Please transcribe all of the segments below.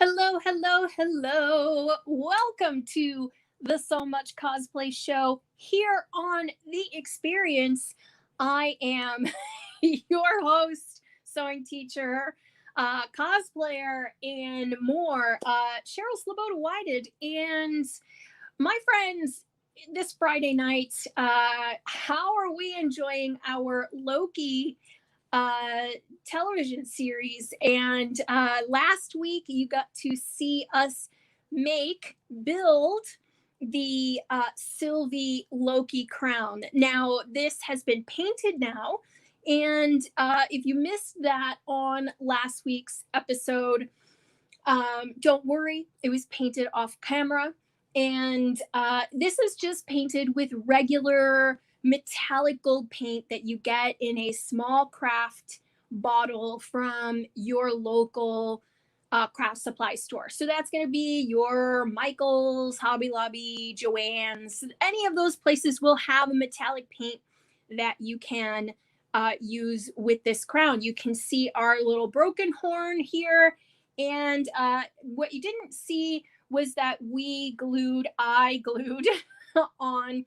Hello, hello, hello. Welcome to the So Much Cosplay show here on The Experience. I am your host, sewing teacher, cosplayer, and more, Cheryl Sloboda Whited. And my friends, this Friday night, how are we enjoying our Loki uh, television series? And last week, you got to see us build the Sylvie Loki crown. Now, this has been painted now. And if you missed that on last week's episode, don't worry, it was painted off camera. And this is just painted with regular metallic gold paint that you get in a small craft bottle from your local craft supply store. So that's going to be your Michael's, Hobby Lobby, Joann's. Any of those places will have a metallic paint that you can use with this crown. You can see our little broken horn here. And what you didn't see was that I glued on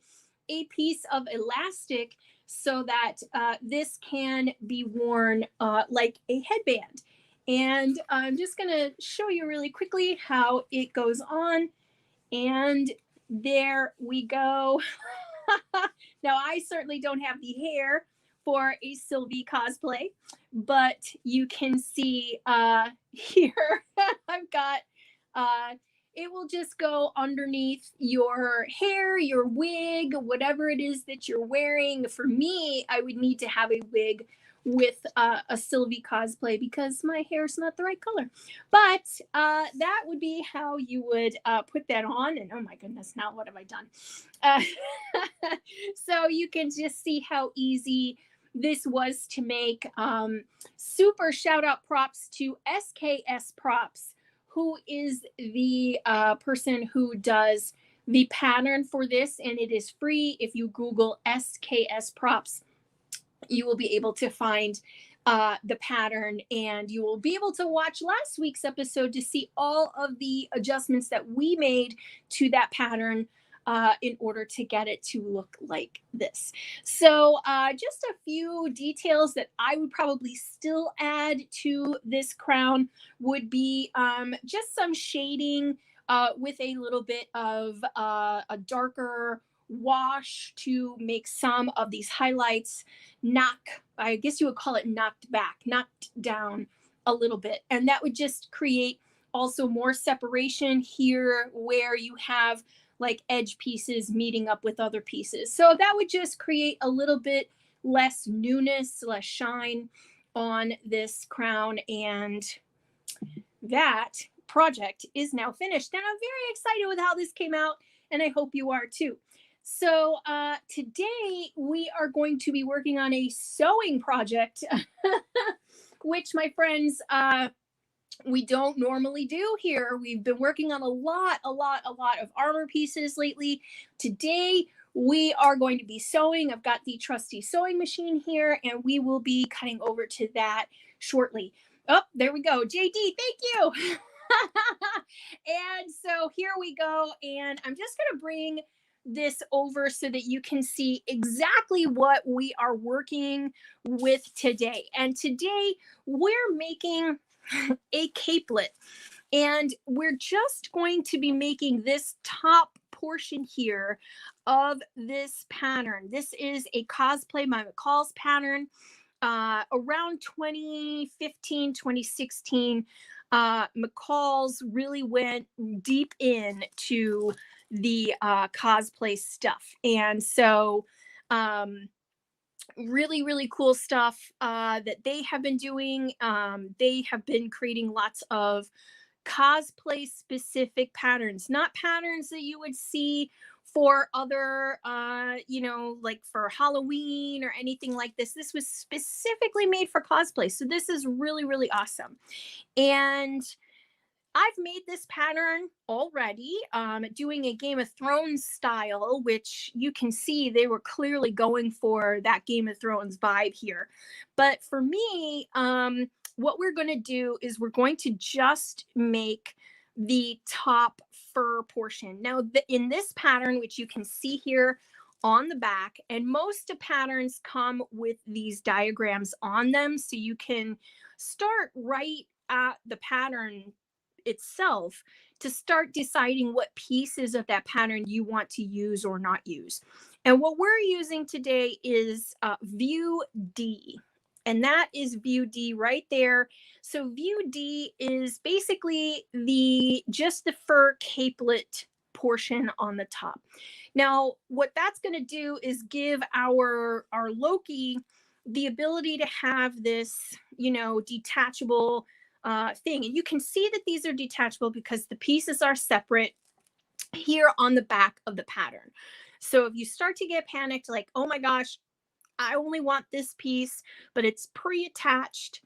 a piece of elastic so that this can be worn like a headband. And I'm just going to show you really quickly how it goes on. And there we go. Now, I certainly don't have the hair for a Sylvie cosplay, but you can see here I've got it will just go underneath your hair, your wig, whatever it is that you're wearing. For me, I would need to have a wig with a Sylvie cosplay because my hair's not the right color. But that would be how you would put that on. And oh my goodness, now what have I done? So you can just see how easy this was to make. Super shout out props to SKS Props, who is the person who does the pattern for this, and it is free. If you Google SKS Props, you will be able to find the pattern, and you will be able to watch last week's episode to see all of the adjustments that we made to that pattern in order to get it to look like this. So just a few details that I would probably still add to this crown would be just some shading with a little bit of a darker wash to make some of these highlights I guess you would call it knocked down a little bit. And that would just create also more separation here where you have like edge pieces meeting up with other pieces. So that would just create a little bit less newness, less shine on this crown. And that project is now finished. And I'm very excited with how this came out, and I hope you are too. So today we are going to be working on a sewing project, which, my friends, we don't normally do here. We've been working on a lot of armor pieces lately. Today, we are going to be sewing. I've got the trusty sewing machine here, and we will be cutting over to that shortly. Oh, there we go. JD, thank you. And so here we go. And I'm just going to bring this over so that you can see exactly what we are working with today. And today, we're making a capelet, and we're just going to be making this top portion here of this pattern. This is a cosplay by McCall's pattern around 2015, 2016. McCall's really went deep into the cosplay stuff, and so really cool stuff that they have been doing. They have been creating lots of cosplay specific patterns, not patterns that you would see for other like for Halloween or anything like this. This was specifically made for cosplay, so this is really awesome. And I've made this pattern already, doing a Game of Thrones style, which you can see they were clearly going for that Game of Thrones vibe here. But for me, what we're going to do is we're going to just make the top fur portion. Now, in this pattern, which you can see here on the back, and most of patterns come with these diagrams on them, so you can start right at the pattern itself to start deciding what pieces of that pattern you want to use or not use. And what we're using today is View D. And that is View D right there. So View D is basically just the fur capelet portion on the top. Now, what that's going to do is give our Loki the ability to have this, detachable thing. And you can see that these are detachable because the pieces are separate here on the back of the pattern. So if you start to get panicked, like, oh my gosh, I only want this piece, but it's pre-attached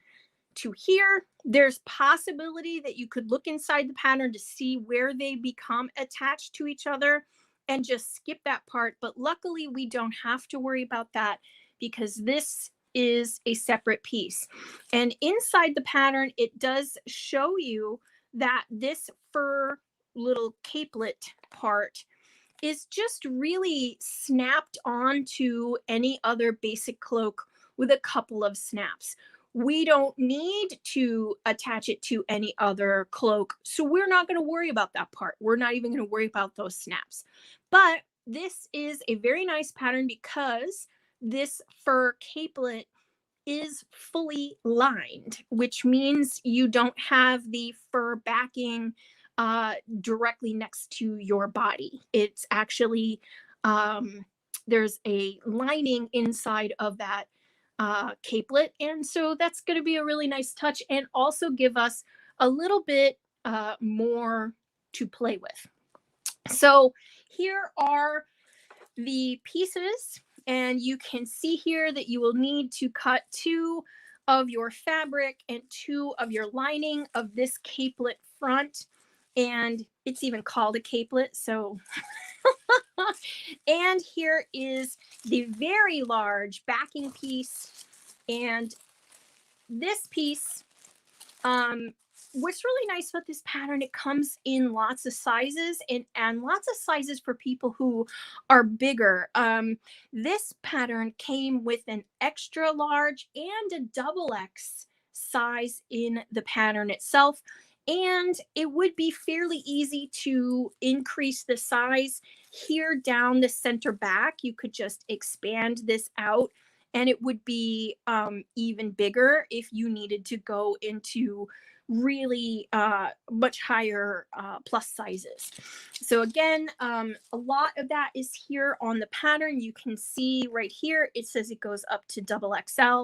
to here, there's possibility that you could look inside the pattern to see where they become attached to each other and just skip that part. But luckily, we don't have to worry about that because this is a separate piece. And inside the pattern, it does show you that this fur little capelet part is just really snapped onto any other basic cloak with a couple of snaps. We don't need to attach it to any other cloak, so we're not going to worry about that part. We're not even going to worry about those snaps. But this is a very nice pattern because this fur capelet is fully lined, which means you don't have the fur backing directly next to your body. It's actually, there's a lining inside of that capelet. And so that's going to be a really nice touch and also give us a little bit more to play with. So here are the pieces, and you can see here that you will need to cut 2 of your fabric and 2 of your lining of this capelet front. And it's even called a capelet. So, and here is the very large backing piece. And this piece, what's really nice about this pattern, it comes in lots of sizes and lots of sizes for people who are bigger. This pattern came with an extra large and a double X size in the pattern itself. And it would be fairly easy to increase the size here down the center back. You could just expand this out and it would be even bigger if you needed to go into really much higher plus sizes. So again, a lot of that is here on the pattern. You can see right here, it says it goes up to double XL,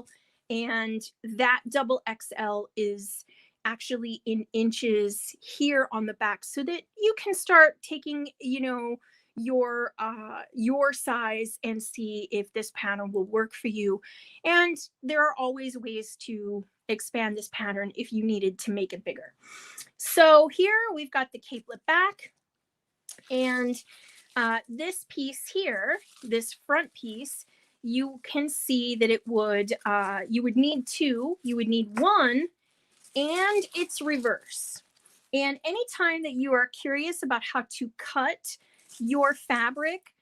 and that double XL is actually in inches here on the back so that you can start taking, your size and see if this pattern will work for you. And there are always ways to expand this pattern if you needed to make it bigger. So here we've got the capelet back, and this piece here, this front piece, you can see that it would you would need 2. You would need 1, and it's reverse. And anytime that you are curious about how to cut your fabric,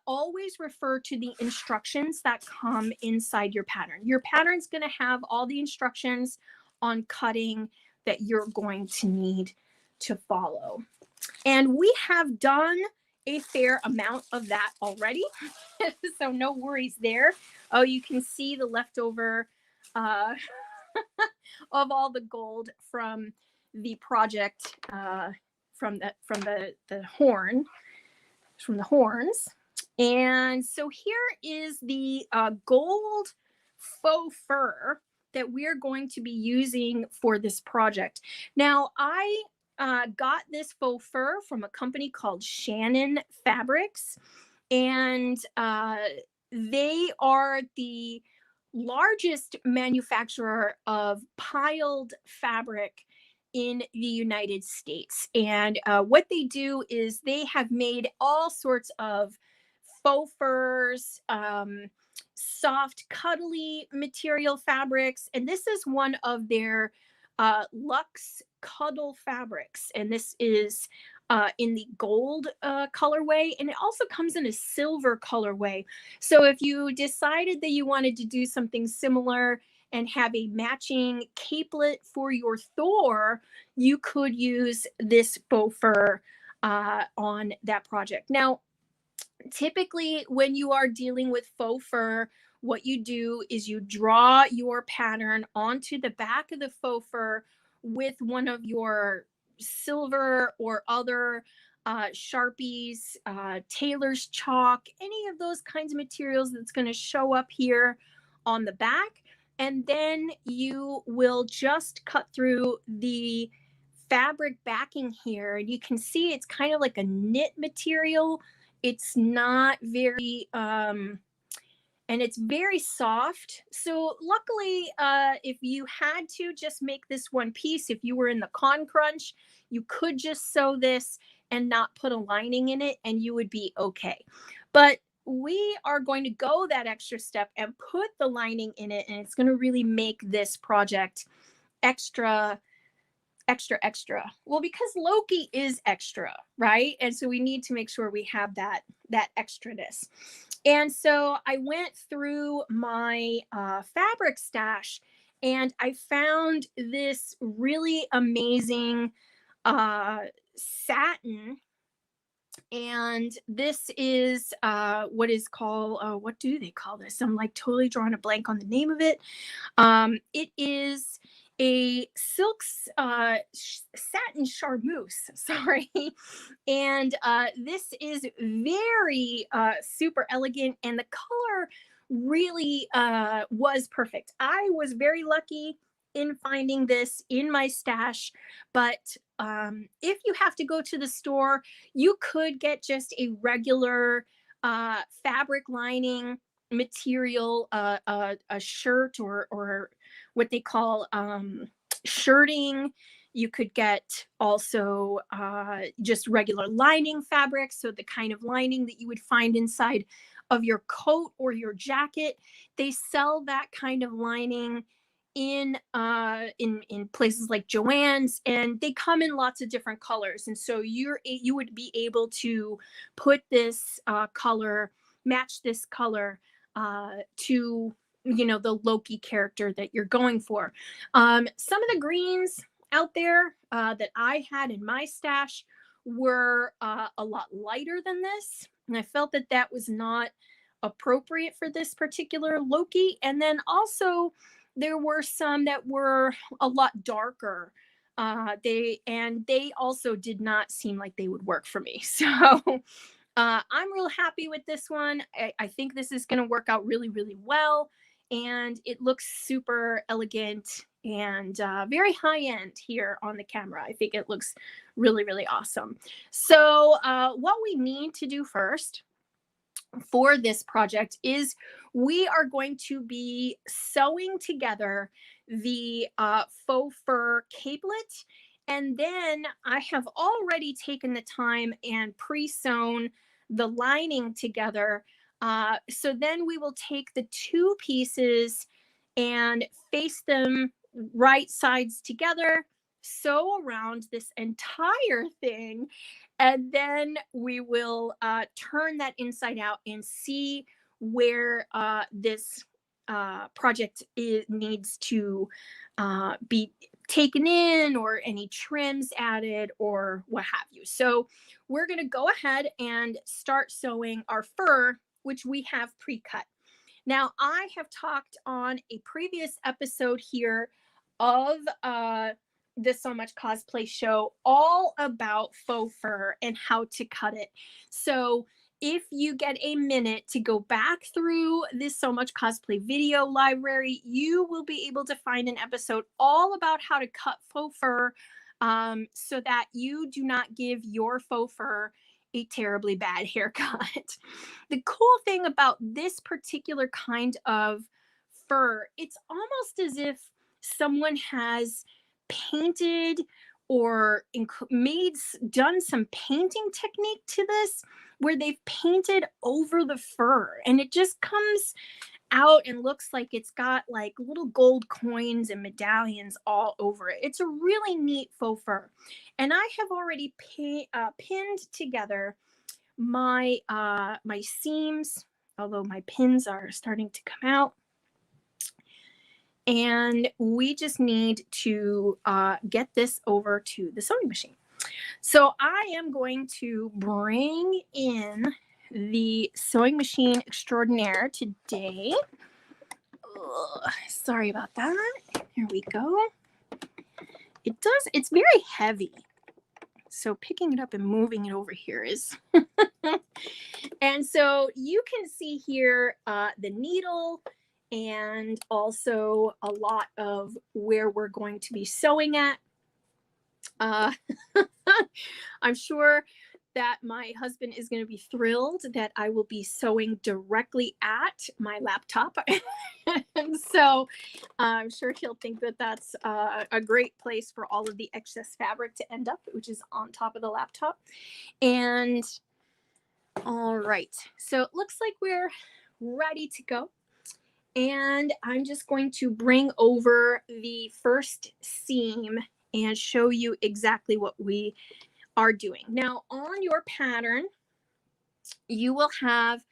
always refer to the instructions that come inside your pattern. Your pattern's going to have all the instructions on cutting that you're going to need to follow. And we have done a fair amount of that already, so no worries there. Oh, you can see the leftover of all the gold from the project, from the horns. And so here is the gold faux fur that we're going to be using for this project. Now, I got this faux fur from a company called Shannon Fabrics, and they are the largest manufacturer of piled fabric in the United States. And what they do is they have made all sorts of faux furs, soft, cuddly material fabrics. And this is one of their Luxe Cuddle fabrics. And this is in the gold colorway. And it also comes in a silver colorway. So if you decided that you wanted to do something similar and have a matching capelet for your Thor, you could use this faux fur on that project. Now, typically when you are dealing with faux fur, what you do is you draw your pattern onto the back of the faux fur with one of your silver or other Sharpies, tailor's chalk, any of those kinds of materials that's going to show up here on the back. And then you will just cut through the fabric backing here. And you can see it's kind of like a knit material. It's not very and it's very soft. So luckily, if you had to just make this one piece, if you were in the con crunch, you could just sew this and not put a lining in it and you would be okay. But we are going to go that extra step and put the lining in it, and it's going to really make this project extra extra. Well, because Loki is extra, right? And so we need to make sure we have that extraness. And so I went through my fabric stash and I found this really amazing satin. And this is what is called, what do they call this? I'm like totally drawing a blank on the name of it. It is a silk satin charmeuse, sorry. And this is very super elegant, and the color really was perfect. I was very lucky in finding this in my stash, but if you have to go to the store, you could get just a regular fabric lining material, a shirt or what they call shirting. You could get also just regular lining fabric, so the kind of lining that you would find inside of your coat or your jacket. They sell that kind of lining in places like Joann's, and they come in lots of different colors. And so you would be able to put this color, match this color to the Loki character that you're going for. Some of the greens out there that I had in my stash were a lot lighter than this, and I felt that that was not appropriate for this particular Loki. And then also there were some that were a lot darker. They also did not seem like they would work for me. So I'm real happy with this one. I think this is going to work out really, really well. And it looks super elegant and very high end here on the camera. I think it looks really, really awesome. So what we need to do first for this project is we are going to be sewing together the faux fur capelet. And then I have already taken the time and pre-sewn the lining together. So then we will take the two pieces and face them right sides together, sew around this entire thing, and then we will turn that inside out and see where this project needs to be taken in, or any trims added, or what have you. So we're going to go ahead and start sewing our fur, which we have pre-cut. Now, I have talked on a previous episode here of the So Much Cosplay show all about faux fur and how to cut it. So if you get a minute to go back through this So Much Cosplay video library, you will be able to find an episode all about how to cut faux fur, so that you do not give your faux fur a terribly bad haircut. The cool thing about this particular kind of fur, it's almost as if someone has painted or done some painting technique to this where they've painted over the fur, and it just comes out and looks like it's got like little gold coins and medallions all over it. It's a really neat faux fur. And I have already pinned together my my seams, although my pins are starting to come out. And we just need to get this over to the sewing machine. So I am going to bring in the sewing machine extraordinaire today. Ugh, sorry about that. Here we go. It's very heavy. So picking it up and moving it over here is... And so you can see here the needle and also a lot of where we're going to be sewing at. I'm sure that my husband is going to be thrilled that I will be sewing directly at my laptop. And so I'm sure he'll think that that's a great place for all of the excess fabric to end up, which is on top of the laptop. And all right, so it looks like we're ready to go. And I'm just going to bring over the first seam and show you exactly what we are doing. Now, on your pattern, you will have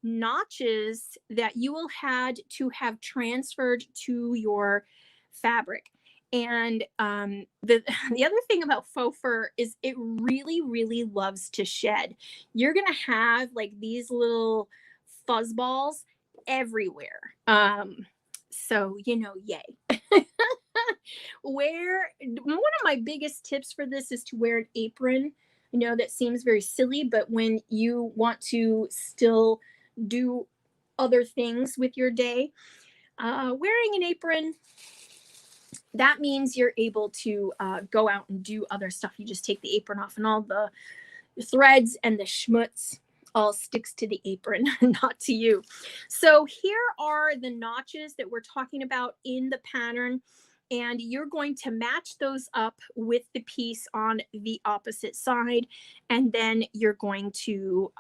notches that you will had to have transferred to your fabric. And the other thing about faux fur is it really, really loves to shed. You're going to have like these little fuzz balls everywhere. So, you know, yay. One of my biggest tips for this is to wear an apron. I know that seems very silly, but when you want to still do other things with your day, wearing an apron, that means you're able to go out and do other stuff. You just take the apron off and all the threads and the schmutz all sticks to the apron, not to you. So here are the notches that we're talking about in the pattern. And you're going to match those up with the piece on the opposite side. And then you're going to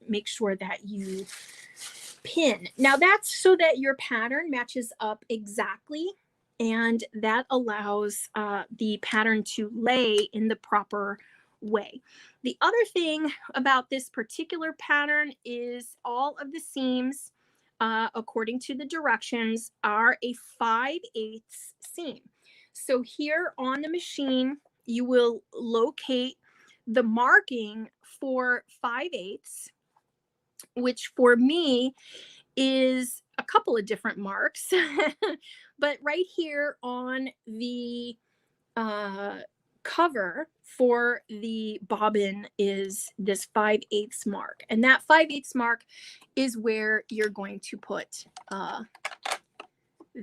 make sure that you pin. Now that's so that your pattern matches up exactly. And that allows the pattern to lay in the proper way. The other thing about this particular pattern is all of the seams, according to the directions, are a 5/8 seam. So here on the machine, you will locate the marking for 5/8, which for me is a couple of different marks. But right here on the cover for the bobbin is this 5/8 mark, and that 5/8 mark is where you're going to put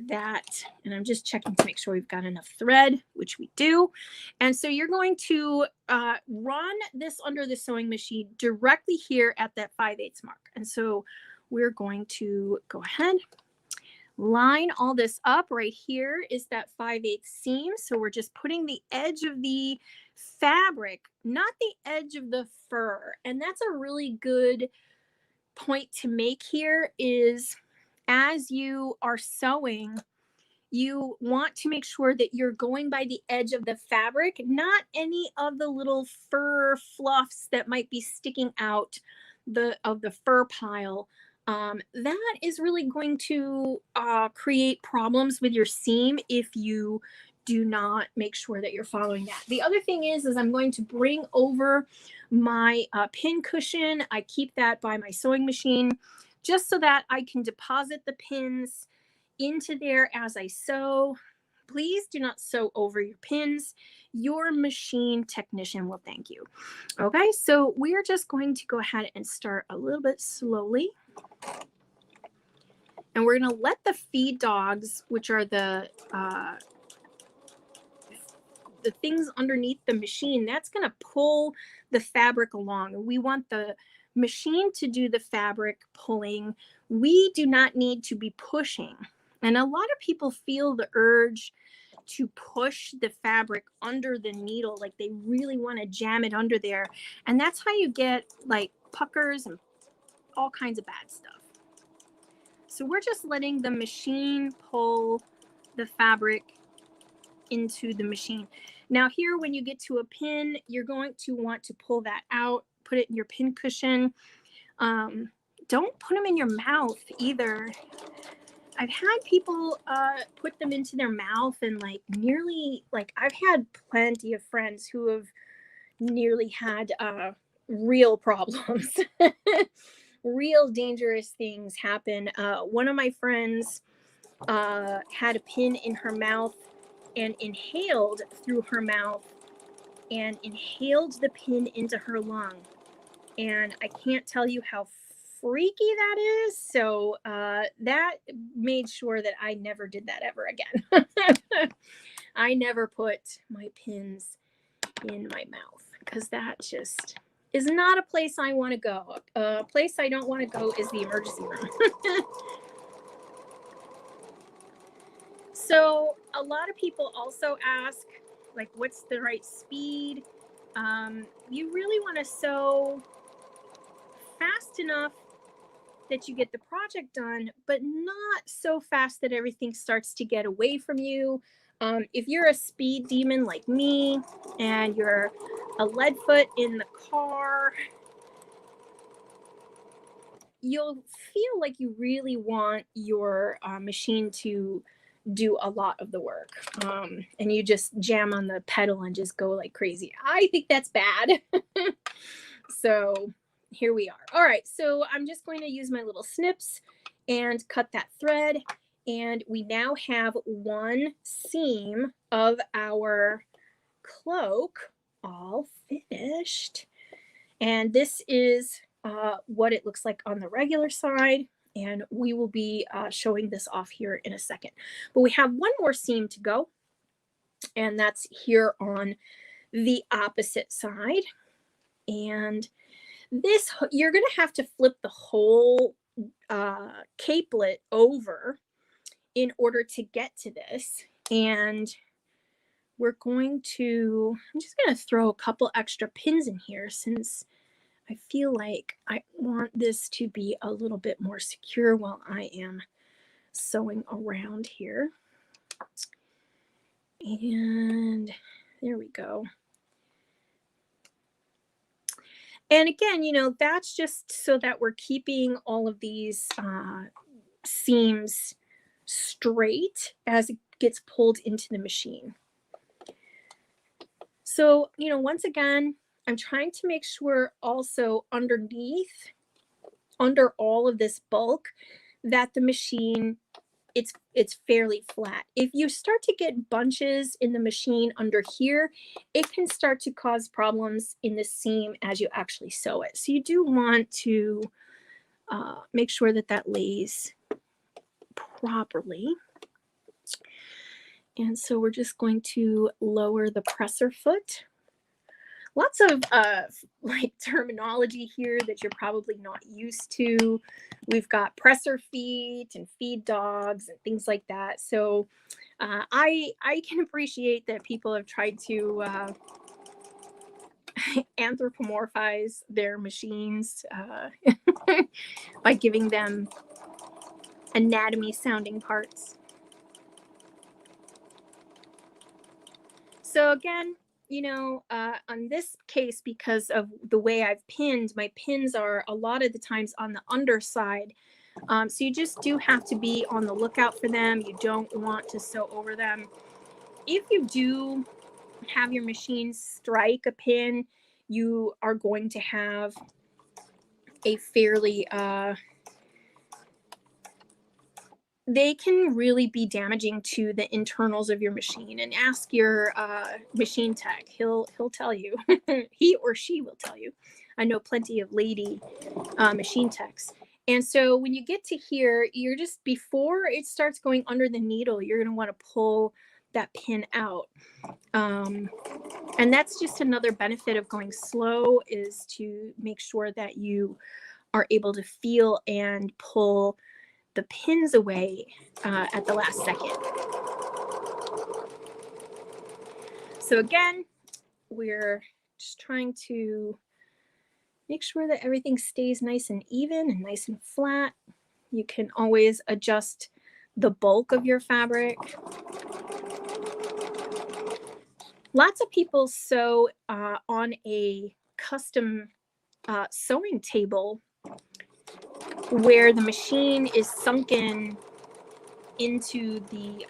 that. And I'm just checking to make sure we've got enough thread, which we do. And so you're going to run this under the sewing machine directly here at that 5/8 mark. And so we're going to go ahead, line all this up. Right here is that 5/8 seam. So we're just putting the edge of the fabric, not the edge of the fur. And that's a really good point to make here is as you are sewing, you want to make sure that you're going by the edge of the fabric, not any of the little fur fluffs that might be sticking out of the fur pile. That is really going to create problems with your seam if you do not make sure that you're following that. The other thing is I'm going to bring over my pin cushion. I keep that by my sewing machine just so that I can deposit the pins into there as I sew. Please do not sew over your pins. Your machine technician will thank you. Okay, so we're just going to go ahead and start a little bit slowly. And we're going to let the feed dogs, which are the things underneath the machine, that's going to pull the fabric along. And we want the machine to do the fabric pulling. We do not need to be pushing. And a lot of people feel the urge to push the fabric under the needle. Like they really want to jam it under there. And that's how you get like puckers and all kinds of bad stuff. So we're just letting the machine pull the fabric into the machine. Now here, when you get to a pin, you're going to want to pull that out, put it in your pin cushion. Don't put them in your mouth either. I've had people put them into their mouth and like nearly, like I've had plenty of friends who have nearly had real problems. Real dangerous things happen. One of my friends had a pin in her mouth and inhaled through her mouth and inhaled the pin into her lung. And I can't tell you how freaky that is. So that made sure that I never did that ever again. I never put my pins in my mouth because that just is not a place I want to go. A place I don't want to go is the emergency room. So a lot of people also ask, like, what's the right speed? You really want to sew fast enough that you get the project done, but not so fast that everything starts to get away from you. If you're a speed demon like me and you're a lead foot in the car, you'll feel like you really want your machine to do a lot of the work, and you just jam on the pedal and just go like crazy. I think that's bad. So here we are. All right, so I'm just going to use my little snips and cut that thread, and we now have one seam of our cloak all finished. And this is what it looks like on the regular side. And we will be showing this off here in a second. But we have one more seam to go. And that's here on the opposite side. And this, you're going to have to flip the whole capelet over in order to get to this. And we're going to, I'm just going to throw a couple extra pins in here since I feel like I want this to be a little bit more secure while I am sewing around here. And there we go. And again, you know, that's just so that we're keeping all of these seams straight as it gets pulled into the machine. So, you know, once again, I'm trying to make sure also underneath, under all of this bulk, that the machine, it's fairly flat. If you start to get bunches in the machine under here, it can start to cause problems in the seam as you actually sew it. So you do want to make sure that that lays properly. And so we're just going to lower the presser foot. Lots of like terminology here that you're probably not used to. We've got presser feet and feed dogs and things like that. So I can appreciate that people have tried to anthropomorphize their machines by giving them anatomy sounding parts. So again, you know, on this case, because of the way I've pinned, my pins are a lot of the times on the underside. So you just do have to be on the lookout for them. You don't want to sew over them. If you do have your machine strike a pin, you are going to have a fairly they can really be damaging to the internals of your machine. And ask your machine tech. He'll tell you. He or she will tell you. I know plenty of lady machine techs. And so when you get to here, you're just, before it starts going under the needle, you're going to want to pull that pin out. And that's just another benefit of going slow, is to make sure that you are able to feel and pull the pins away at the last second. So again, we're just trying to make sure that everything stays nice and even and nice and flat. You can always adjust the bulk of your fabric. Lots of people sew on a custom sewing table where the machine is sunken into the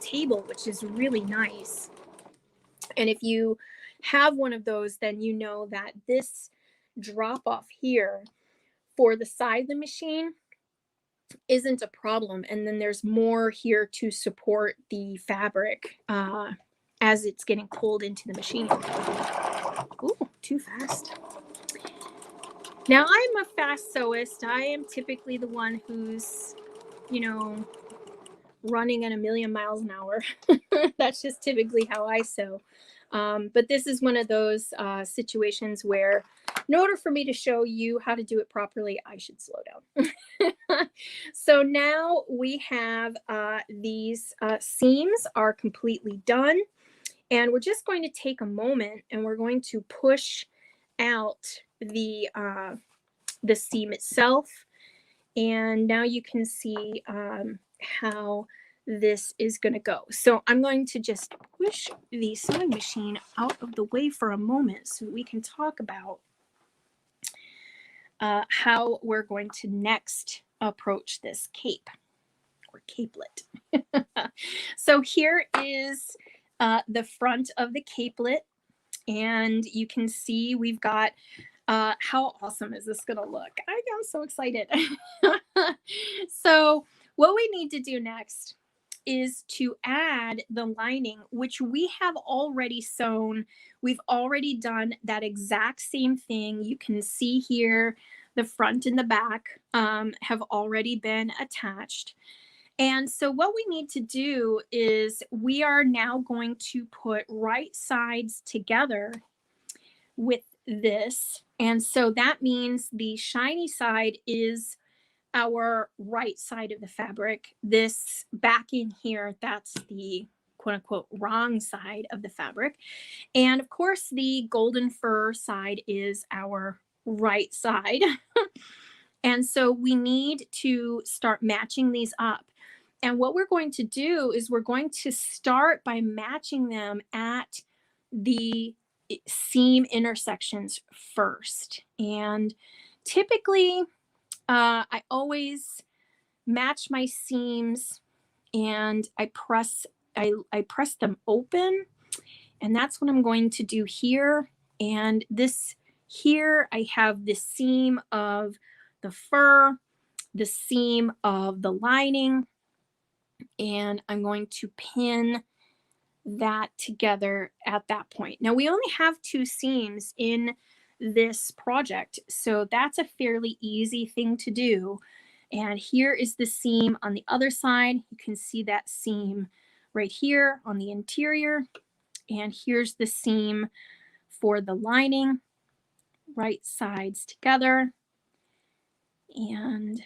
table, which is really nice. And if you have one of those, then you know that this drop off here for the side of the machine isn't a problem. And then there's more here to support the fabric as it's getting pulled into the machine. Ooh, too fast. Now, I'm a fast sewist. I am typically the one who's, you know, running at 1,000,000 miles an hour. That's just typically how I sew. But this is one of those situations where in order for me to show you how to do it properly, I should slow down. So now we have these seams are completely done. And we're just going to take a moment and we're going to push out the seam itself. And now you can see how this is going to go. So I'm going to just push the sewing machine out of the way for a moment so we can talk about how we're going to next approach this cape or capelet. So here is the front of the capelet, and you can see we've got how awesome is this going to look? I am so excited. So what we need to do next is to add the lining, which we have already sewn. We've already done that exact same thing. You can see here the front and the back have already been attached. And so what we need to do is we are now going to put right sides together with this. And so that means the shiny side is our right side of the fabric. This back in here, that's the quote unquote wrong side of the fabric. And of course, the golden fur side is our right side. And so we need to start matching these up. And what we're going to do is we're going to start by matching them at the seam intersections first. And typically, I always match my seams and I press them open, and that's what I'm going to do here. And this here, I have the seam of the fur, the seam of the lining, and I'm going to pin that together at that point. Now we only have 2 seams in this project, so that's a fairly easy thing to do. And here is the seam on the other side. You can see that seam right here on the interior. And here's the seam for the lining, right sides together. And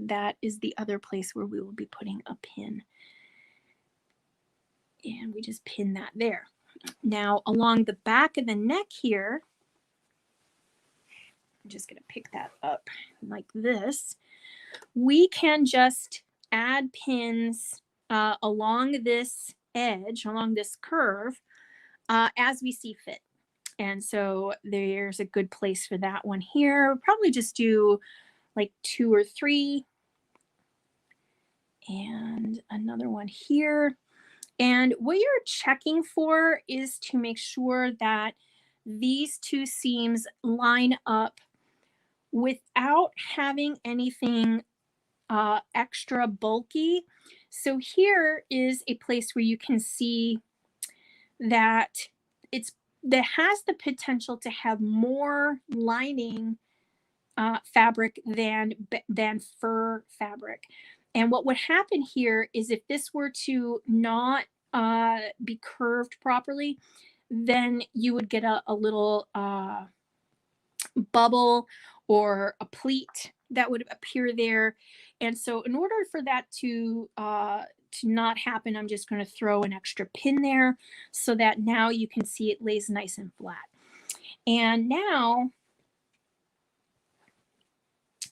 that is the other place where we will be putting a pin. And we just pin that there. Now along the back of the neck here, I'm just going to pick that up like this. We can just add pins along this edge, along this curve, as we see fit. And so there's a good place for that one here. We'll probably just do like 2 or 3. And another one here. And what you're checking for is to make sure that these 2 seams line up without having anything extra bulky. So here is a place where you can see that that has the potential to have more lining fabric than fur fabric. And what would happen here is if this were to not be curved properly, then you would get a little bubble or a pleat that would appear there. And so in order for that to to not happen, I'm just going to throw an extra pin there so that now you can see it lays nice and flat. And now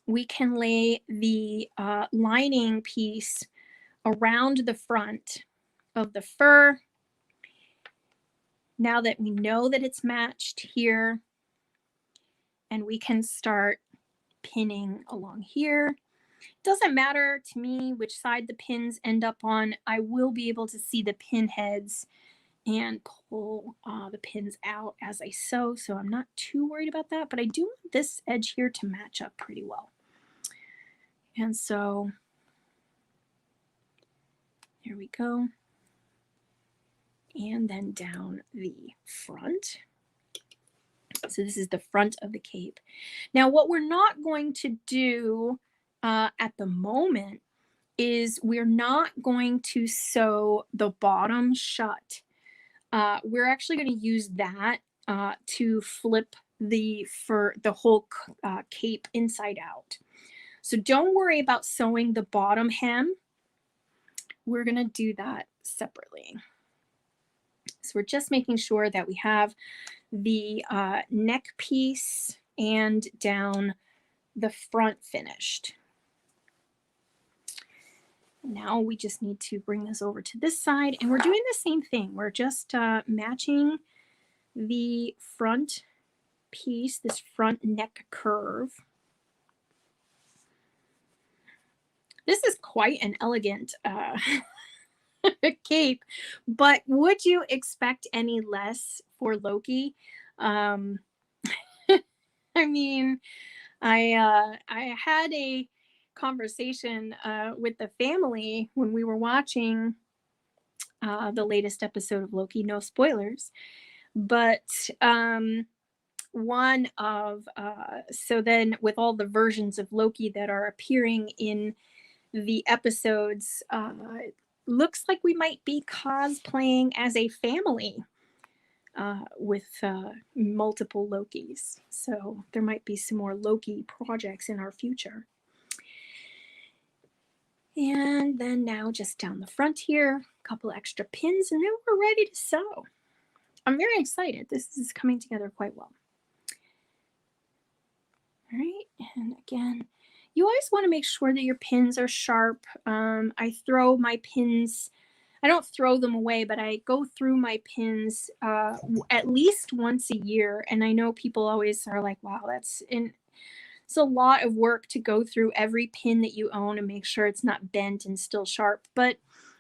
we can lay the lining piece around the front of the fur. Now that we know that it's matched here, and we can start pinning along here. Doesn't matter to me which side the pins end up on. I will be able to see the pin heads and pull the pins out as I sew, so I'm not too worried about that, but I do want this edge here to match up pretty well. And so there we go. And then down the front. So this is the front of the cape. Now, what we're not going to do at the moment is we're not going to sew the bottom shut. We're actually going to use that to flip the whole cape inside out. So don't worry about sewing the bottom hem. We're going to do that separately. So we're just making sure that we have the neck piece and down the front finished. Now we just need to bring this over to this side, and we're doing the same thing. We're just matching the front piece, this front neck curve. This is quite an elegant cape, but would you expect any less for Loki? I mean, I had a conversation with the family when we were watching the latest episode of Loki. No spoilers, but one of so then with all the versions of Loki that are appearing in the episodes, looks like we might be cosplaying as a family with multiple Lokis. So there might be some more Loki projects in our future. And then now just down the front here, a couple extra pins, and then we're ready to sew. I'm very excited. This is coming together quite well. All right, and again, you always want to make sure that your pins are sharp. I throw my pins, I don't throw them away, but I go through my pins at least once a year. And I know people always are like, wow, it's a lot of work to go through every pin that you own and make sure it's not bent and still sharp. But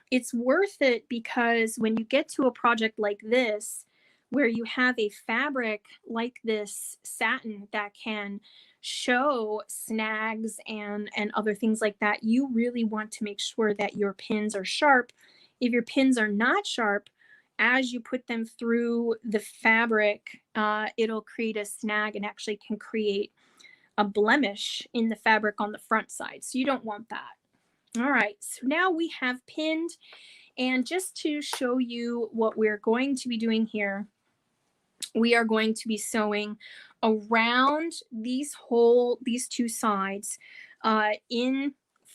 it's worth it because when you get to a project like this, where you have a fabric like this satin that can show snags and other things like that, you really want to make sure that your pins are sharp. If your pins are not sharp, as you put them through the fabric, it'll create a snag and actually can create a blemish in the fabric on the front side. So you don't want that. All right, so now we have pinned, and just to show you what we're going to be doing here, we are going to be sewing around these two sides in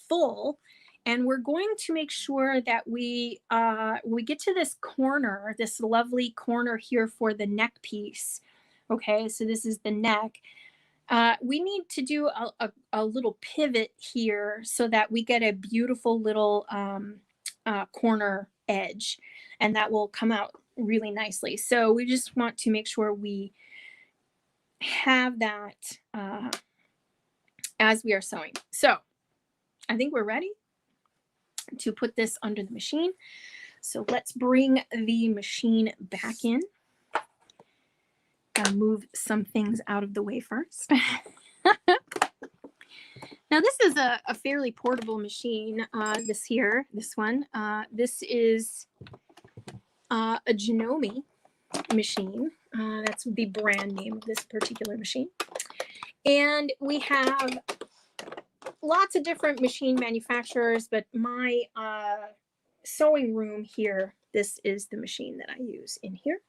full, and we're going to make sure that we get to this corner, this lovely corner here for the neck piece. Okay, so this is the neck. We need to do a little pivot here so that we get a beautiful little corner edge, and that will come out really nicely. So we just want to make sure we have that as we are sewing. So I think we're ready to put this under the machine. So let's bring the machine back in. Gotta move some things out of the way first. Now this is a fairly portable machine, this one. This is a Janome machine. That's the brand name of this particular machine. And we have lots of different machine manufacturers, but my sewing room here, this is the machine that I use in here.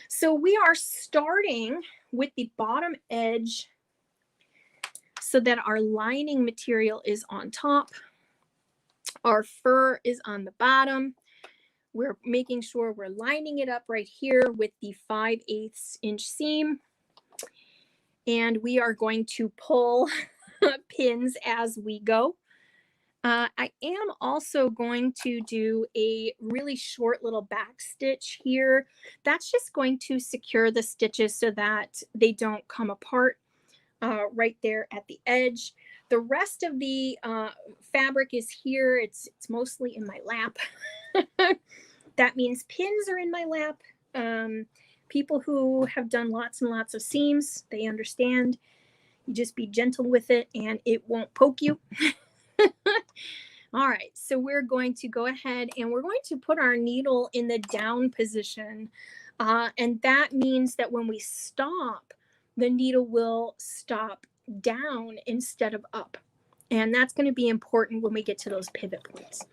So we are starting with the bottom edge so that our lining material is on top. Our fur is on the bottom. We're making sure we're lining it up right here with the 5/8 inch seam. And we are going to pull pins as we go. I am also going to do a really short little back stitch here. That's just going to secure the stitches so that they don't come apart right there at the edge. The rest of the fabric is here. It's mostly in my lap. That means pins are in my lap. People who have done lots and lots of seams, they understand. You just be gentle with it and it won't poke you. All right, so we're going to go ahead and we're going to put our needle in the down position. And that means that when we stop, the needle will stop down instead of up. And that's going to be important when we get to those pivot points.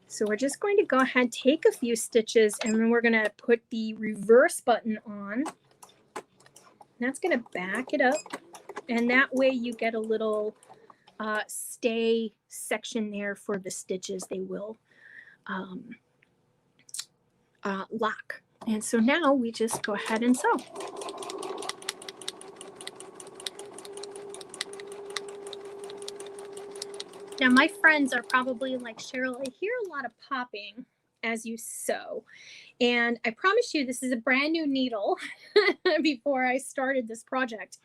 So we're just going to go ahead, take a few stitches, and then we're going to put the reverse button on. That's going to back it up. And that way you get a little stay section there for the stitches. They will lock. And so now we just go ahead and sew. Now my friends are probably like, Cheryl, I hear a lot of popping as you sew. And I promise you, this is a brand new needle before I started this project.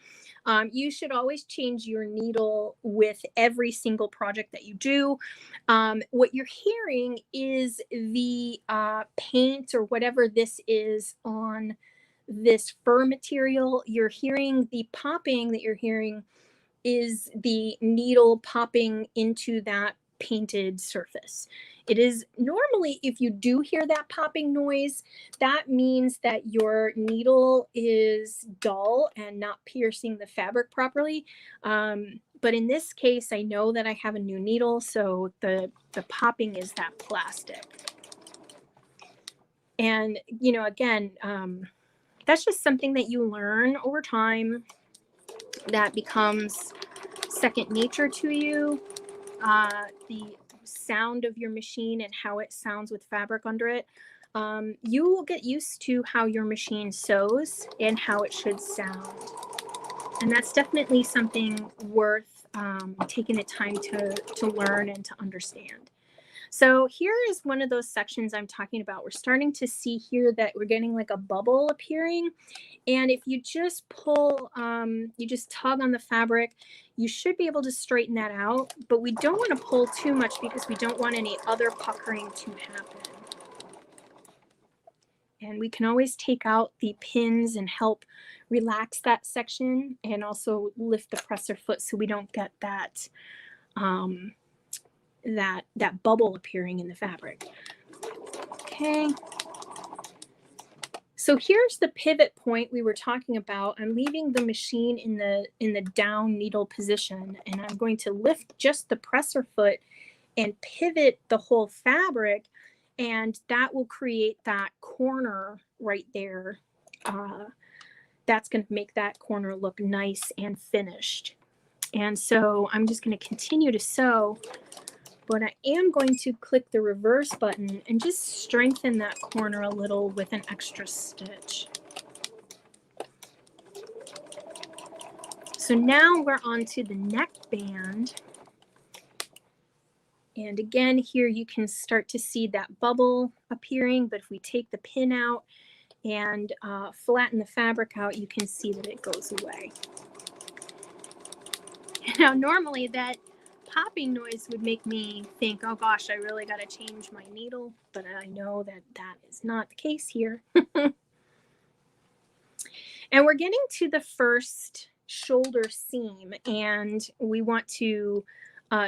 You should always change your needle with every single project that you do. What you're hearing is the paint or whatever this is on this fur material. You're hearing the popping that you're hearing is the needle popping into that painted surface. It is normally, if you do hear that popping noise, that means that your needle is dull and not piercing the fabric properly. But in this case, I know that I have a new needle, so the popping is that plastic. And, you know, again, that's just something that you learn over time that becomes second nature to you. The sound of your machine and how it sounds with fabric under it. You will get used to how your machine sews and how it should sound. And that's definitely something worth taking the time to learn and to understand. So here is one of those sections I'm talking about. We're starting to see here that we're getting like a bubble appearing. And if you just pull, you just tug on the fabric, you should be able to straighten that out. But we don't want to pull too much because we don't want any other puckering to happen. And we can always take out the pins and help relax that section and also lift the presser foot so we don't get that that bubble appearing in the fabric. Okay. So here's the pivot point we were talking about. I'm leaving the machine in the down needle position, and I'm going to lift just the presser foot and pivot the whole fabric, and that will create that corner right there. That's going to make that corner look nice and finished. And so I'm just going to continue to sew. But I am going to click the reverse button and just strengthen that corner a little with an extra stitch. So now we're on to the neck band. And again, here you can start to see that bubble appearing, but if we take the pin out and flatten the fabric out, you can see that it goes away. Now, normally that popping noise would make me think, oh gosh, I really got to change my needle, but I know that that is not the case here. And we're getting to the first shoulder seam, and we want to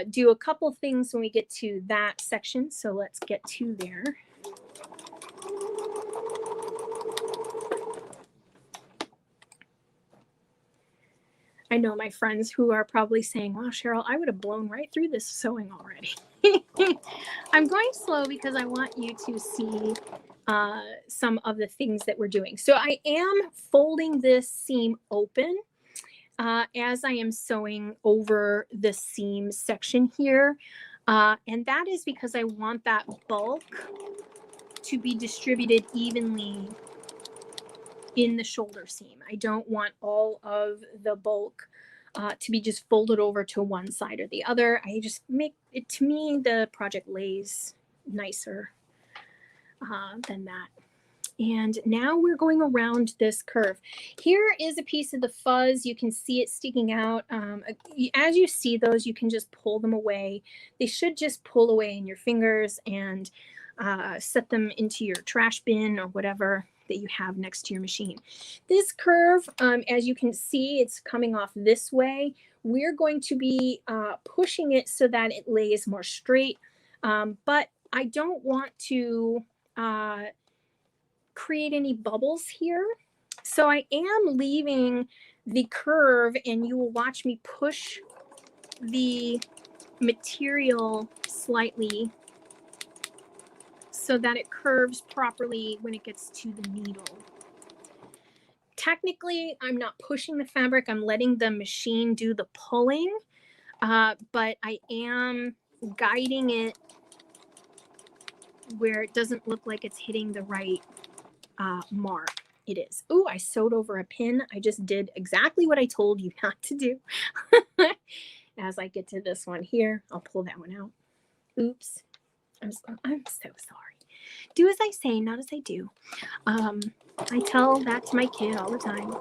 do a couple things when we get to that section. So let's get to there. I know my friends who are probably saying, wow, Cheryl, I would have blown right through this sewing already. I'm going slow because I want you to see some of the things that we're doing. So I am folding this seam open as I am sewing over the seam section here. And that is because I want that bulk to be distributed evenly in the shoulder seam. I don't want all of the bulk to be just folded over to one side or the other. I just make it, to me, the project lays nicer than that. And now we're going around this curve. Here is a piece of the fuzz. You can see it sticking out. As you see those, you can just pull them away. They should just pull away in your fingers and set them into your trash bin or whatever that you have next to your machine. This curve, as you can see, it's coming off this way. We're going to be pushing it so that it lays more straight. But I don't want to create any bubbles here. So I am leaving the curve, and you will watch me push the material slightly so that it curves properly when it gets to the needle. Technically, I'm not pushing the fabric. I'm letting the machine do the pulling, but I am guiding it where it doesn't look like it's hitting the right mark. It is. Oh, I sewed over a pin. I just did exactly what I told you not to do. As I get to this one here, I'll pull that one out. Oops. I'm so sorry. Do as I say, not as I do. I tell that to my kid all the time.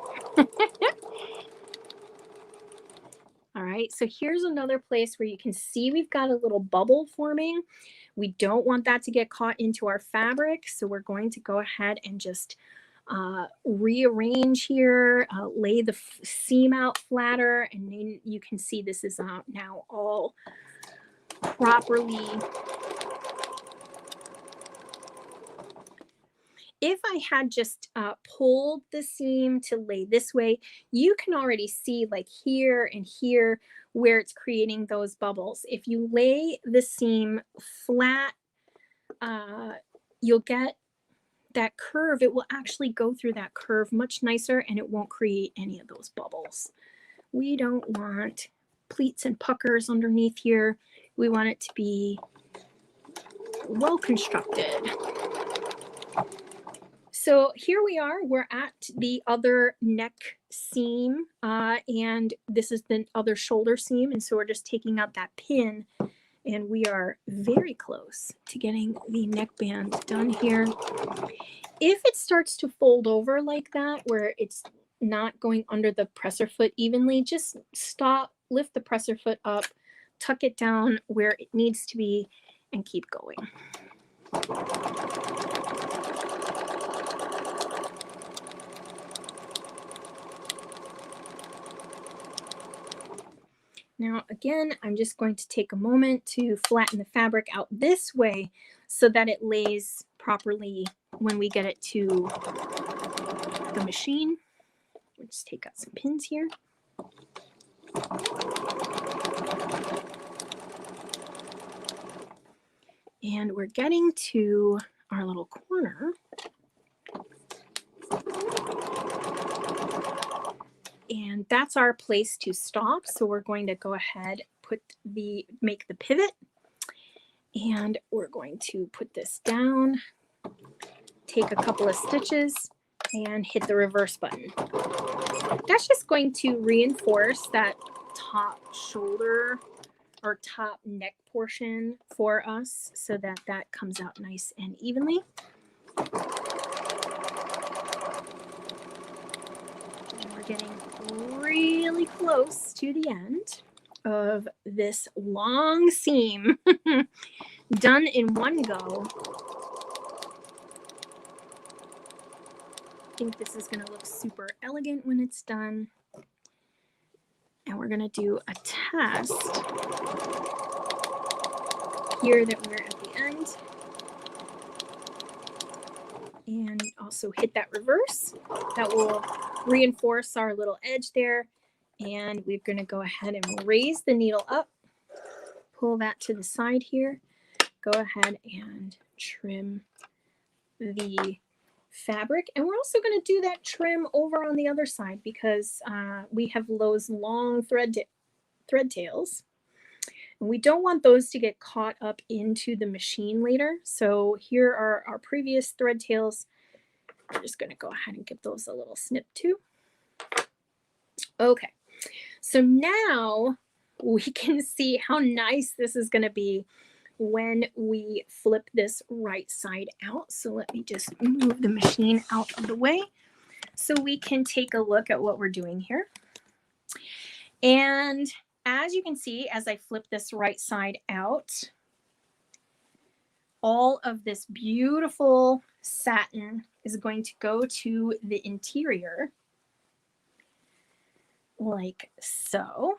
All right, so here's another place where you can see we've got a little bubble forming. We don't want that to get caught into our fabric, so we're going to go ahead and just rearrange here, lay the seam out flatter, and then you can see this is now all properly. If I had just pulled the seam to lay this way, you can already see like here and here where it's creating those bubbles. If you lay the seam flat, you'll get that curve. It will actually go through that curve much nicer, and it won't create any of those bubbles. We don't want pleats and puckers underneath here. We want it to be well constructed. So here we are, we're at the other neck seam, and this is the other shoulder seam. And so we're just taking out that pin, and we are very close to getting the neckband done here. If it starts to fold over like that, where it's not going under the presser foot evenly, just stop, lift the presser foot up, tuck it down where it needs to be, and keep going. Now, again, I'm just going to take a moment to flatten the fabric out this way so that it lays properly when we get it to the machine. We'll just take out some pins here. And we're getting to our little corner. And that's our place to stop. So we're going to go ahead, make the pivot, and we're going to put this down, take a couple of stitches, and hit the reverse button. That's just going to reinforce that top shoulder or top neck portion for us so that that comes out nice and evenly. And we're getting really close to the end of this long seam done in one go. I think this is going to look super elegant when it's done. And we're going to do a test here that we're at the end. And also hit that reverse. That will reinforce our little edge there. And we're going to go ahead and raise the needle up. Pull that to the side here. Go ahead and trim the fabric. And we're also going to do that trim over on the other side because we have those long thread tails. And we don't want those to get caught up into the machine later. So here are our previous thread tails. I'm just going to go ahead and give those a little snip too. Okay, so now we can see how nice this is going to be when we flip this right side out. So let me just move the machine out of the way so we can take a look at what we're doing here. And as you can see, as I flip this right side out, all of this beautiful satin is going to go to the interior like so.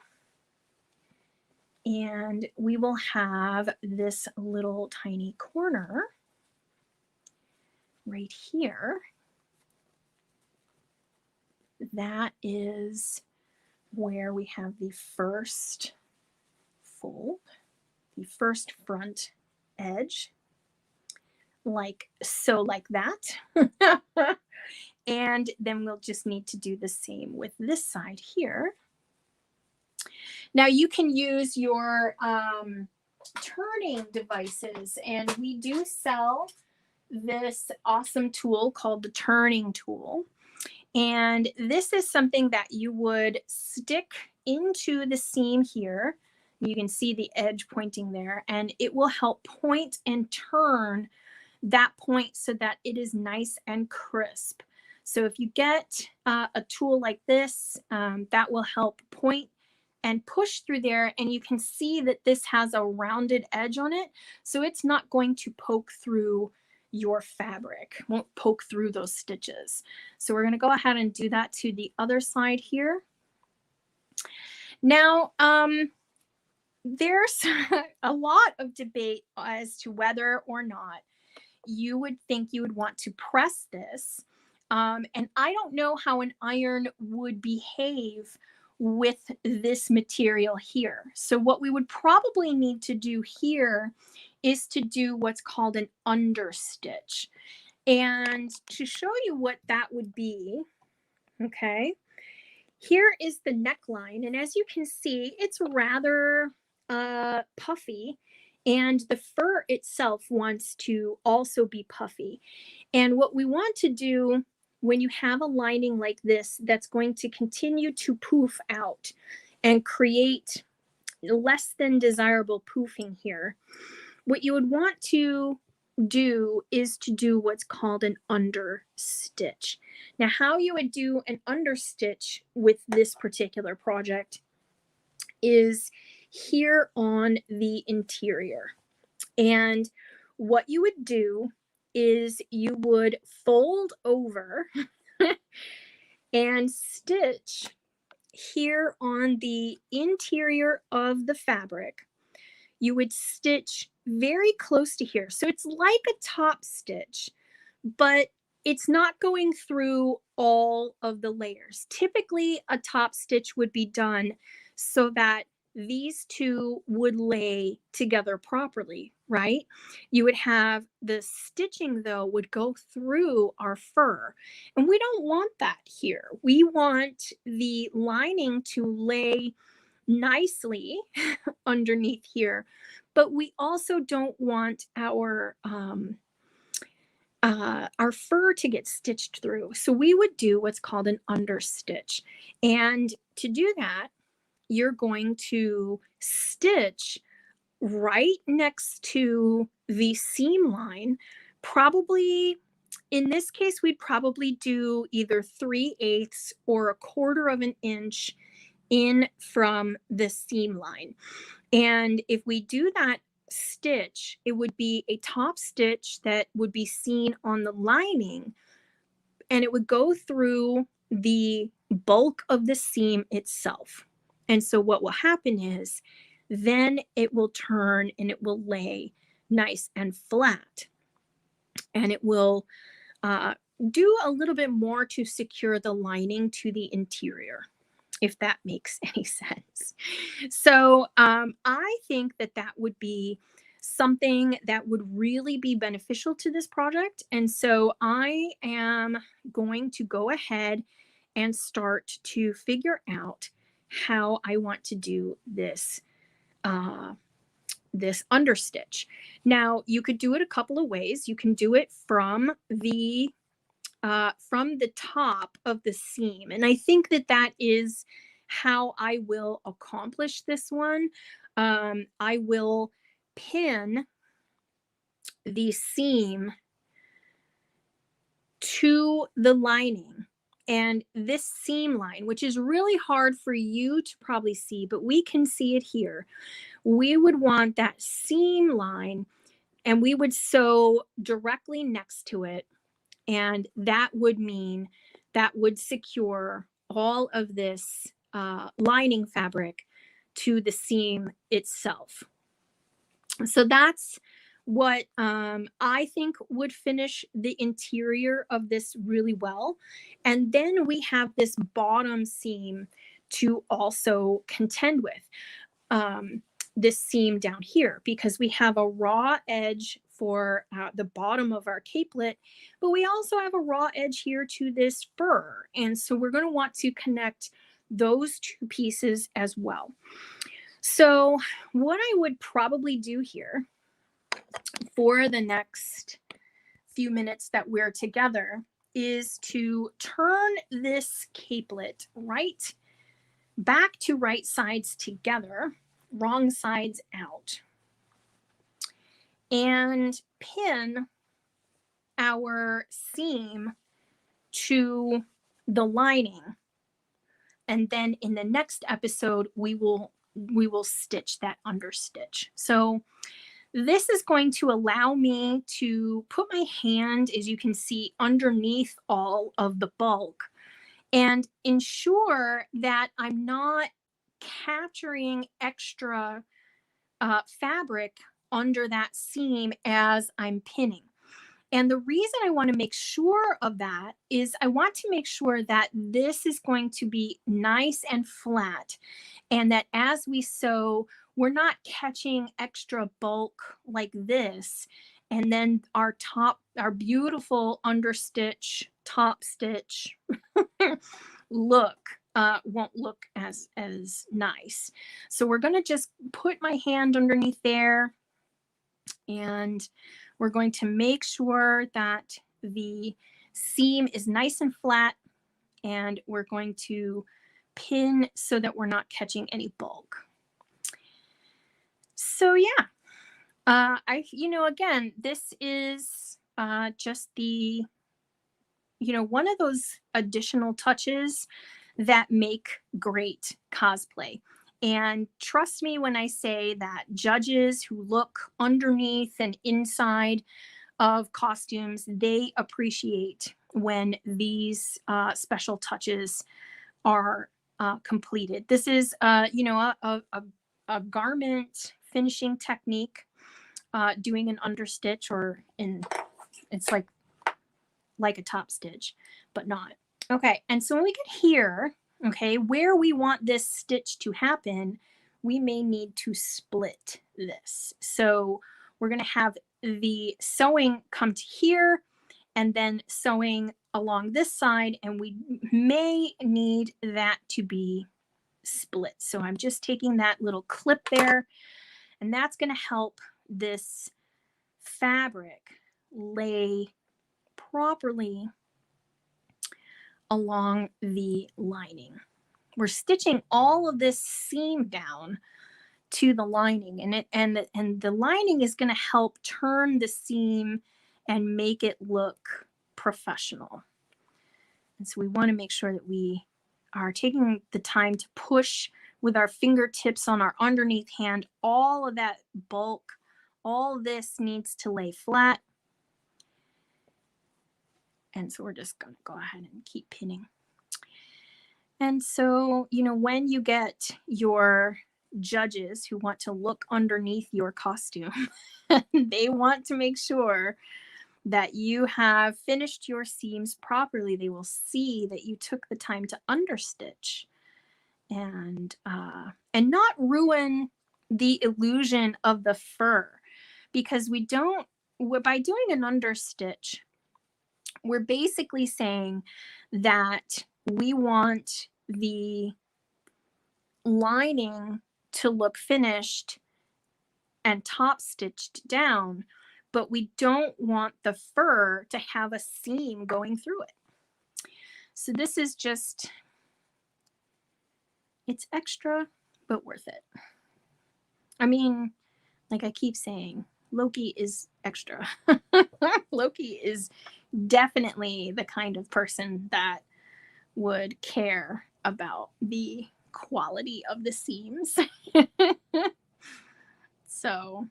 And we will have this little tiny corner right here. That is where we have the first fold, the first front edge, like so, like that. And then we'll just need to do the same with this side here. Now you can use your turning devices, and we do sell this awesome tool called the turning tool. And this is something that you would stick into the seam here. You can see the edge pointing there, and it will help point and turn that point so that it is nice and crisp. So if you get a tool like this, that will help point and push through there, and you can see that this has a rounded edge on it, so it's not going to poke through your fabric, won't poke through those stitches. So we're going to go ahead and do that to the other side here. Now, there's a lot of debate as to whether or not you would think you would want to press this. And I don't know how an iron would behave with this material here. So what we would probably need to do here is to do what's called an understitch. And to show you what that would be, okay, here is the neckline. And as you can see, it's rather puffy, and the fur itself wants to also be puffy. And what we want to do when you have a lining like this that's going to continue to poof out and create less than desirable poofing here, what you would want to do is to do what's called an understitch. Now, how you would do an understitch with this particular project is here on the interior. And what you would do is you would fold over and stitch here on the interior of the fabric. You would stitch very close to here. So it's like a top stitch, but it's not going through all of the layers. Typically, a top stitch would be done so that these two would lay together properly, right? You would have the stitching, though, would go through our fur. And we don't want that here. We want the lining to lay nicely underneath here, but we also don't want our fur to get stitched through. So we would do what's called an understitch. And to do that, you're going to stitch right next to the seam line. Probably, in this case, we'd probably do either 3/8 or 1/4 of an inch in from the seam line. And if we do that stitch, it would be a top stitch that would be seen on the lining, and it would go through the bulk of the seam itself. And so what will happen is then it will turn and it will lay nice and flat, and it will do a little bit more to secure the lining to the interior, if that makes any sense. So I think that that would be something that would really be beneficial to this project. And so I am going to go ahead and start to figure out how I want to do this this understitch. Now, you could do it a couple of ways. You can do it from the top of the seam. And I think that that is how I will accomplish this one. I will pin the seam to the lining. And this seam line, which is really hard for you to probably see, but we can see it here. We would want that seam line, and we would sew directly next to it. And that would mean that would secure all of this lining fabric to the seam itself. So that's what I think would finish the interior of this really well. And then we have this bottom seam to also contend with. This seam down here, because we have a raw edge for the bottom of our capelet, but we also have a raw edge here to this fur. And so we're going to want to connect those two pieces as well. So what I would probably do here for the next few minutes that we're together is to turn this capelet right back to right sides together, wrong sides out, and pin our seam to the lining. And then in the next episode, we will stitch that understitch. So this is going to allow me to put my hand, as you can see, underneath all of the bulk and ensure that I'm not capturing extra fabric under that seam as I'm pinning. And the reason I want to make sure of that is I want to make sure that this is going to be nice and flat, and that as we sew, we're not catching extra bulk like this, and then our beautiful understitch, top stitch look won't look as nice. So we're going to just put my hand underneath there, and we're going to make sure that the seam is nice and flat, and we're going to pin so that we're not catching any bulk. So yeah, again, this is just the, one of those additional touches that make great cosplay. And trust me when I say that judges who look underneath and inside of costumes, they appreciate when these special touches are completed. This is, a garment finishing technique, doing an understitch, or it's like a top stitch, but not. Okay, and so when we get here, okay, where we want this stitch to happen, we may need to split this. So we're going to have the sewing come to here, and then sewing along this side, and we may need that to be split. So I'm just taking that little clip there, and that's going to help this fabric lay properly along the lining. We're stitching all of this seam down to the lining, and the lining is going to help turn the seam and make it look professional. And so we want to make sure that we are taking the time to push with our fingertips on our underneath hand. All of that bulk, all this needs to lay flat. And so we're just going to go ahead and keep pinning. And so, when you get your judges who want to look underneath your costume, they want to make sure that you have finished your seams properly. They will see that you took the time to understitch and not ruin the illusion of the fur, because by doing an understitch, we're basically saying that we want the lining to look finished and top stitched down, but we don't want the fur to have a seam going through it. So this is just, it's extra, but worth it. I mean, like I keep saying, Loki is extra. Loki is definitely the kind of person that would care about the quality of the seams. So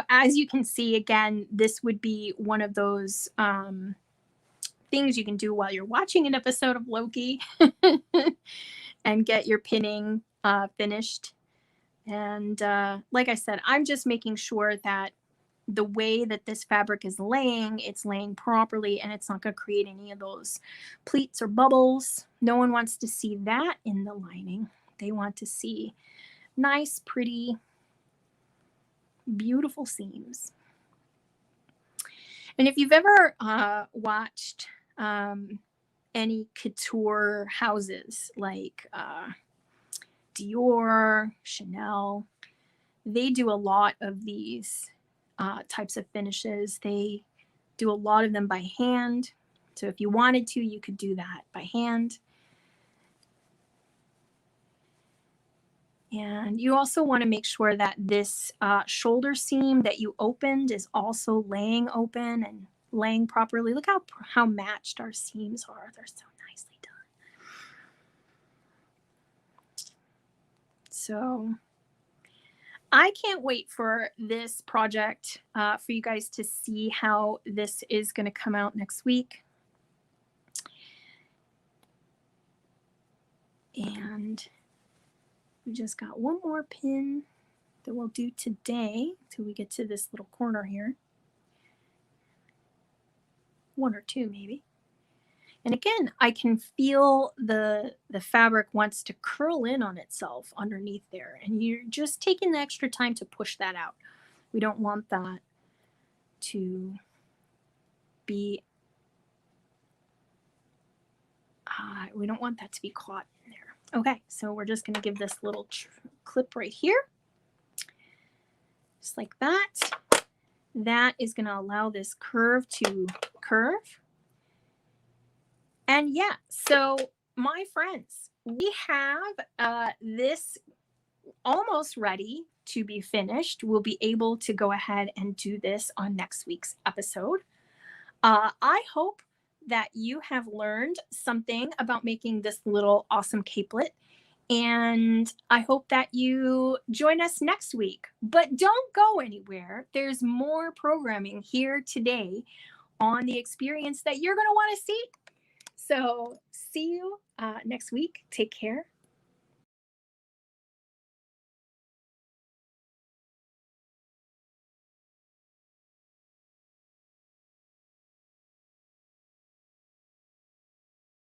as you can see, again, this would be one of those things you can do while you're watching an episode of Loki and get your pinning finished. And like I said, I'm just making sure that the way that this fabric is laying, it's laying properly, and it's not going to create any of those pleats or bubbles. No one wants to see that in the lining. They want to see nice, pretty, beautiful seams. And if you've ever watched any couture houses like Dior, Chanel, they do a lot of these types of finishes. They do a lot of them by hand. So if you wanted to, you could do that by hand. And you also want to make sure that this shoulder seam that you opened is also laying open and laying properly. Look how matched our seams are. They're so nicely done. So I can't wait for this project for you guys to see how this is going to come out next week. And we just got one more pin that we'll do today till we get to this little corner here. One or two maybe. And again, I can feel the fabric wants to curl in on itself underneath there. And you're just taking the extra time to push that out. We don't want that to be, we don't want that to be caught in there. Okay, so we're just going to give this little clip right here. Just like that. That is going to allow this curve to curve. And yeah, so my friends, we have this almost ready to be finished. We'll be able to go ahead and do this on next week's episode. I hope that you have learned something about making this little awesome capelet. And I hope that you join us next week. But don't go anywhere. There's more programming here today on the experience that you're going to want to see. So see you next week. Take care.